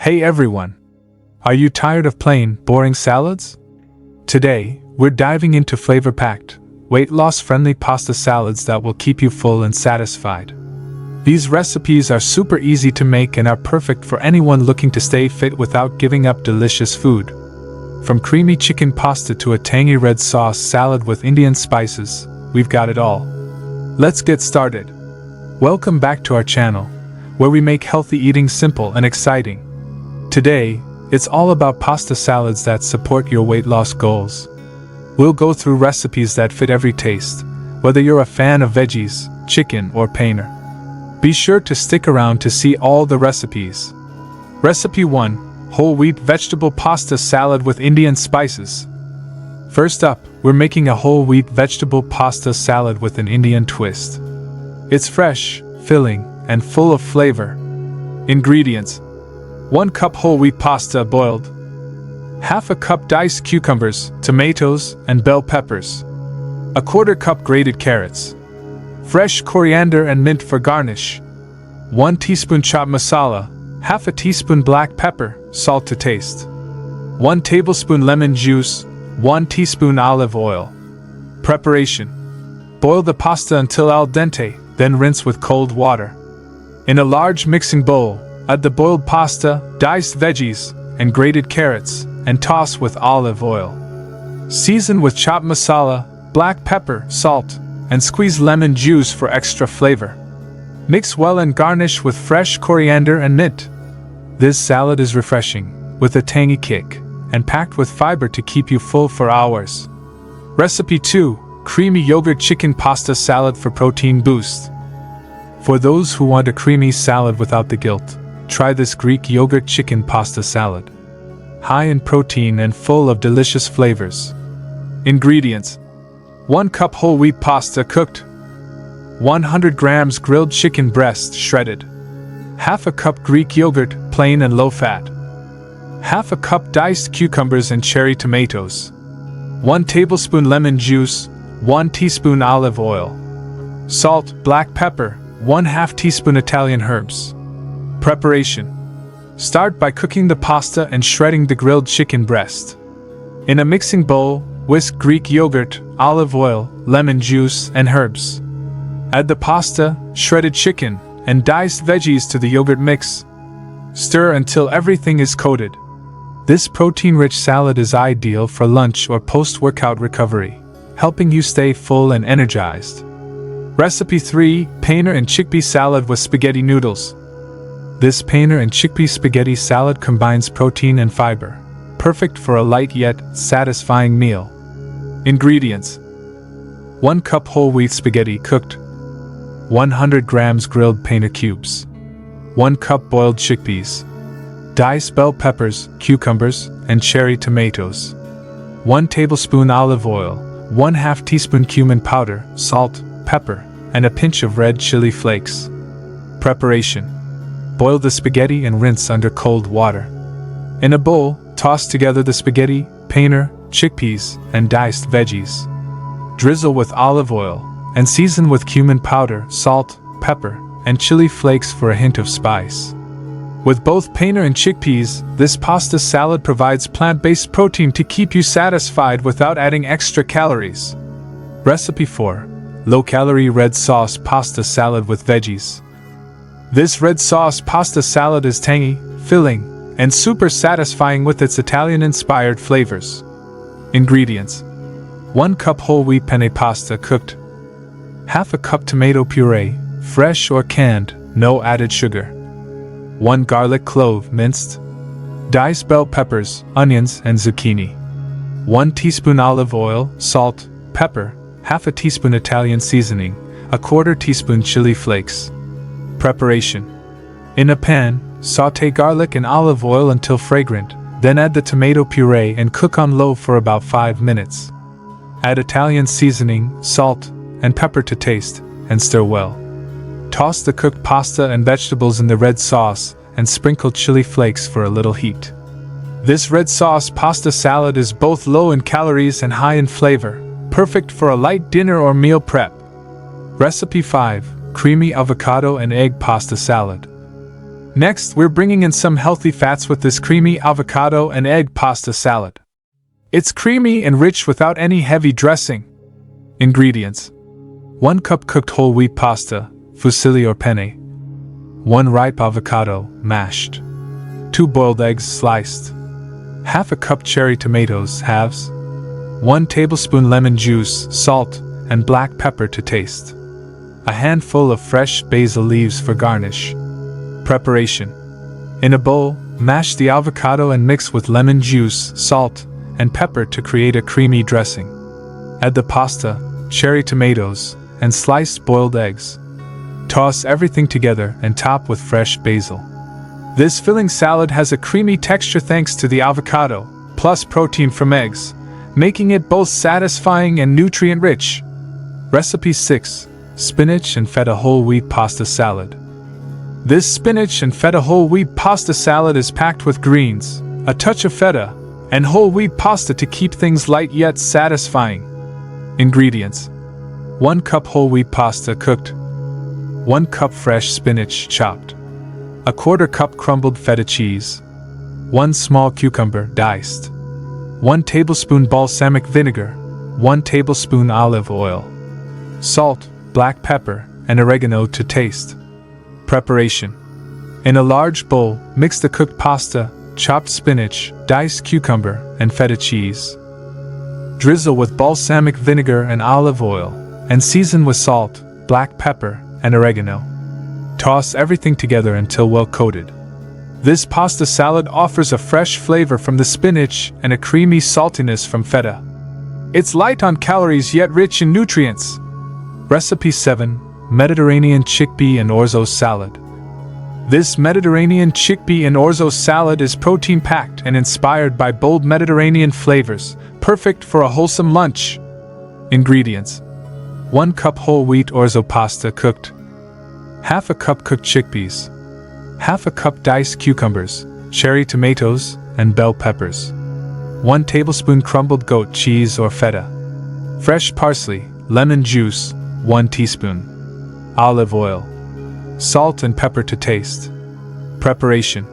Hey everyone! Are you tired of plain, boring salads? Today, we're diving into flavor-packed, weight-loss-friendly pasta salads that will keep you full and satisfied. These recipes are super easy to make and are perfect for anyone looking to stay fit without giving up delicious food. From creamy chicken pasta to a tangy red sauce salad with Indian spices, we've got it all. Let's get started. Welcome back to our channel, where we make healthy eating simple and exciting. Today, it's all about pasta salads that support your weight loss goals. We'll go through recipes that fit every taste, whether you're a fan of veggies, chicken, or paneer. Be sure to stick around to see all the recipes. Recipe 1: Whole wheat vegetable pasta salad with Indian spices. First up, we're making a whole wheat vegetable pasta salad with an Indian twist. It's fresh, filling, and full of flavor. Ingredients: 1 cup whole wheat pasta boiled, half a cup diced cucumbers, tomatoes, and bell peppers, a 1/4 cup grated carrots, fresh coriander and mint for garnish, 1 teaspoon chopped masala, half a teaspoon black pepper, salt to taste, 1 tablespoon lemon juice, 1 teaspoon olive oil. Preparation: boil the pasta until al dente, then rinse with cold water. In a large mixing bowl, add the boiled pasta, diced veggies, and grated carrots, and toss with olive oil. Season with chopped masala, black pepper, salt, and squeeze lemon juice for extra flavor. Mix well and garnish with fresh coriander and mint. This salad is refreshing, with a tangy kick, and packed with fiber to keep you full for hours. Recipe 2: Creamy yogurt chicken pasta salad for protein boost. For those who want a creamy salad without the guilt, try this Greek yogurt chicken pasta salad. High in protein and full of delicious flavors. Ingredients: 1 cup whole wheat pasta cooked, 100 grams grilled chicken breast shredded, half a cup Greek yogurt plain and low fat, half a cup diced cucumbers and cherry tomatoes, 1 tablespoon lemon juice, 1 teaspoon olive oil, salt, black pepper, 1/2 teaspoon Italian herbs. Preparation: start by cooking the pasta and shredding the grilled chicken breast. In a mixing bowl, whisk Greek yogurt, olive oil, lemon juice, and herbs. Add the pasta, shredded chicken, and diced veggies to the yogurt mix. Stir until everything is coated. This protein-rich salad is ideal for lunch or post-workout recovery, helping you stay full and energized. Recipe 3: Paneer and chickpea salad with spaghetti noodles. This paneer and chickpea spaghetti salad combines protein and fiber, perfect for a light yet satisfying meal. Ingredients: 1 cup whole wheat spaghetti cooked, 100 grams grilled paneer cubes, 1 cup boiled chickpeas, diced bell peppers, cucumbers, and cherry tomatoes, 1 tablespoon olive oil, 1/2 teaspoon cumin powder, salt, pepper, and a pinch of red chili flakes. Preparation: boil the spaghetti and rinse under cold water. In a bowl, toss together the spaghetti, paneer, chickpeas, and diced veggies. Drizzle with olive oil, and season with cumin powder, salt, pepper, and chili flakes for a hint of spice. With both paneer and chickpeas, this pasta salad provides plant-based protein to keep you satisfied without adding extra calories. Recipe 4: Low-calorie red sauce pasta salad with veggies. This red sauce pasta salad is tangy, filling, and super satisfying with its Italian-inspired flavors. Ingredients: 1 cup whole wheat penne pasta cooked, half a cup tomato puree, fresh or canned, no added sugar, 1 garlic clove minced, diced bell peppers, onions, and zucchini, 1 teaspoon olive oil, salt, pepper, 1/2 teaspoon Italian seasoning, a 1/4 teaspoon chili flakes. Preparation: in a pan, sauté garlic and olive oil until fragrant, then add the tomato puree and cook on low for about 5 minutes. Add Italian seasoning, salt, and pepper to taste, and stir well. Toss the cooked pasta and vegetables in the red sauce, and sprinkle chili flakes for a little heat. This red sauce pasta salad is both low in calories and high in flavor, perfect for a light dinner or meal prep. Recipe 5: Creamy avocado and egg pasta salad. Next, we're bringing in some healthy fats with this creamy avocado and egg pasta salad. It's creamy and rich without any heavy dressing. Ingredients: 1 cup cooked whole wheat pasta, fusilli or penne. 1 ripe avocado, mashed. 2 boiled eggs sliced. Half a cup cherry tomatoes, halves. 1 tablespoon lemon juice, salt, and black pepper to taste. A handful of fresh basil leaves for garnish. Preparation: in a bowl, mash the avocado and mix with lemon juice, salt, and pepper to create a creamy dressing. Add the pasta, cherry tomatoes, and sliced boiled eggs. Toss everything together and top with fresh basil. This filling salad has a creamy texture thanks to the avocado, plus protein from eggs, making it both satisfying and nutrient-rich. Recipe 6: Spinach and feta whole wheat pasta salad. This spinach and feta whole wheat pasta salad is packed with greens, a touch of feta, and whole wheat pasta to keep things light yet satisfying. Ingredients: 1 cup whole wheat pasta cooked. 1 cup fresh spinach chopped. 1/4 cup crumbled feta cheese. 1 small cucumber diced. 1 tablespoon balsamic vinegar. 1 tablespoon olive oil. Salt, black pepper, and oregano to taste. Preparation: in a large bowl, mix the cooked pasta, chopped spinach, diced cucumber, and feta cheese. Drizzle with balsamic vinegar and olive oil, and season with salt, black pepper, and oregano. Toss everything together until well coated. This pasta salad offers a fresh flavor from the spinach and a creamy saltiness from feta. It's light on calories yet rich in nutrients. Recipe 7: Mediterranean chickpea and orzo salad. This Mediterranean chickpea and orzo salad is protein-packed and inspired by bold Mediterranean flavors, perfect for a wholesome lunch. Ingredients: 1 cup whole wheat orzo pasta cooked. Half a cup cooked chickpeas. Half a cup diced cucumbers, cherry tomatoes, and bell peppers. 1 tablespoon crumbled goat cheese or feta. Fresh parsley, lemon juice, 1 teaspoon. Olive oil. Salt and pepper to taste. Preparation: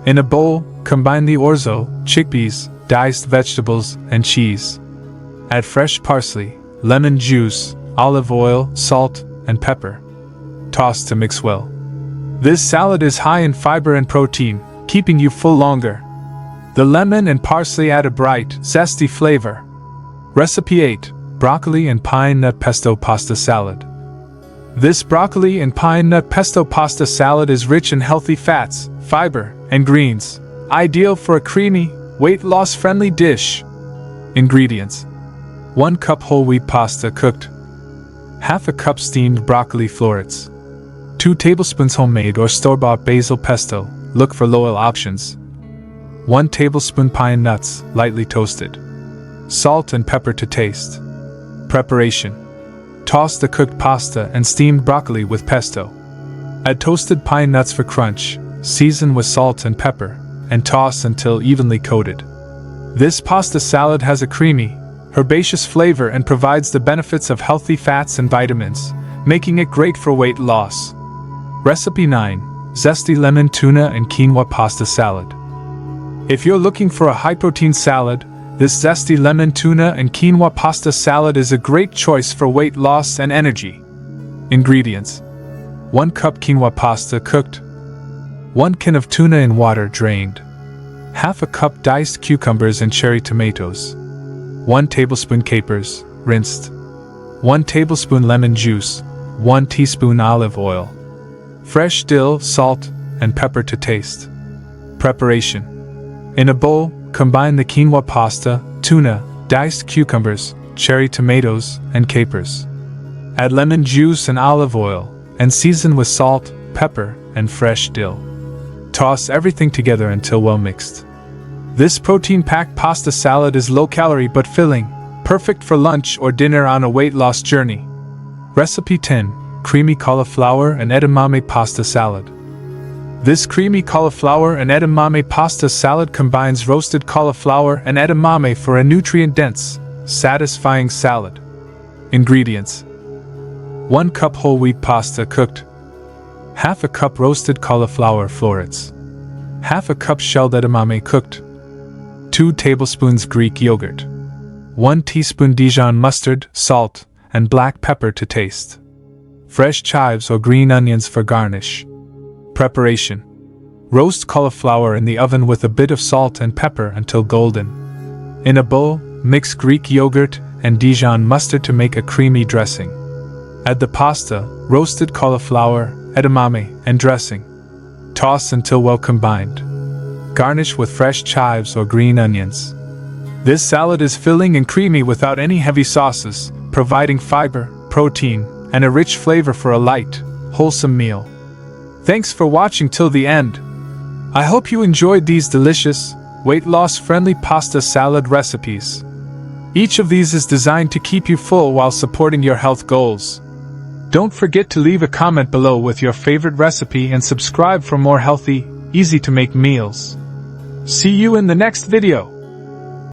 in a bowl, combine the orzo, chickpeas, diced vegetables, and cheese. Add fresh parsley, lemon juice, olive oil, salt, and pepper. Toss to mix well. This salad is high in fiber and protein, keeping you full longer. The lemon and parsley add a bright, zesty flavor. Recipe 8: Broccoli and pine nut pesto pasta salad. This broccoli and pine nut pesto pasta salad is rich in healthy fats, fiber, and greens, ideal for a creamy, weight loss friendly dish. Ingredients: 1 cup whole wheat pasta cooked. Half a cup steamed broccoli florets. 2 tablespoons homemade or store-bought basil pesto, look for low oil options. 1 tablespoon pine nuts, lightly toasted. Salt and pepper to taste. Preparation: toss the cooked pasta and steamed broccoli with pesto. Add toasted pine nuts for crunch, season with salt and pepper, and toss until evenly coated. This pasta salad has a creamy, herbaceous flavor and provides the benefits of healthy fats and vitamins, making it great for weight loss. Recipe 9: Zesty lemon tuna and quinoa pasta salad. If you're looking for a high-protein salad, this zesty lemon tuna and quinoa pasta salad is a great choice for weight loss and energy. Ingredients: 1 cup quinoa pasta cooked. 1 can of tuna in water drained. Half a cup diced cucumbers and cherry tomatoes. 1 tablespoon capers, rinsed. 1 tablespoon lemon juice. 1 teaspoon olive oil. Fresh dill, salt, and pepper to taste. Preparation: in a bowl, combine the quinoa pasta, tuna, diced cucumbers, cherry tomatoes, and capers. Add lemon juice and olive oil, and season with salt, pepper, and fresh dill. Toss everything together until well mixed. This protein-packed pasta salad is low-calorie but filling, perfect for lunch or dinner on a weight loss journey. Recipe 10: Creamy cauliflower and edamame pasta salad. This creamy cauliflower and edamame pasta salad combines roasted cauliflower and edamame for a nutrient-dense, satisfying salad. Ingredients: 1 cup whole wheat pasta cooked. Half a cup roasted cauliflower florets. Half a cup shelled edamame cooked. 2 tablespoons Greek yogurt. 1 teaspoon Dijon mustard, salt, and black pepper to taste. Fresh chives or green onions for garnish. Preparation. Roast cauliflower in the oven with a bit of salt and pepper until golden. In a bowl, mix Greek yogurt and Dijon mustard to make a creamy dressing. Add the pasta, roasted cauliflower, edamame, and dressing. Toss until well combined. Garnish with fresh chives or green onions. This salad is filling and creamy without any heavy sauces, providing fiber, protein, and a rich flavor for a light, wholesome meal. Thanks for watching till the end. I hope you enjoyed these delicious, weight-loss-friendly pasta salad recipes. Each of these is designed to keep you full while supporting your health goals. Don't forget to leave a comment below with your favorite recipe and subscribe for more healthy, easy-to-make meals. See you in the next video.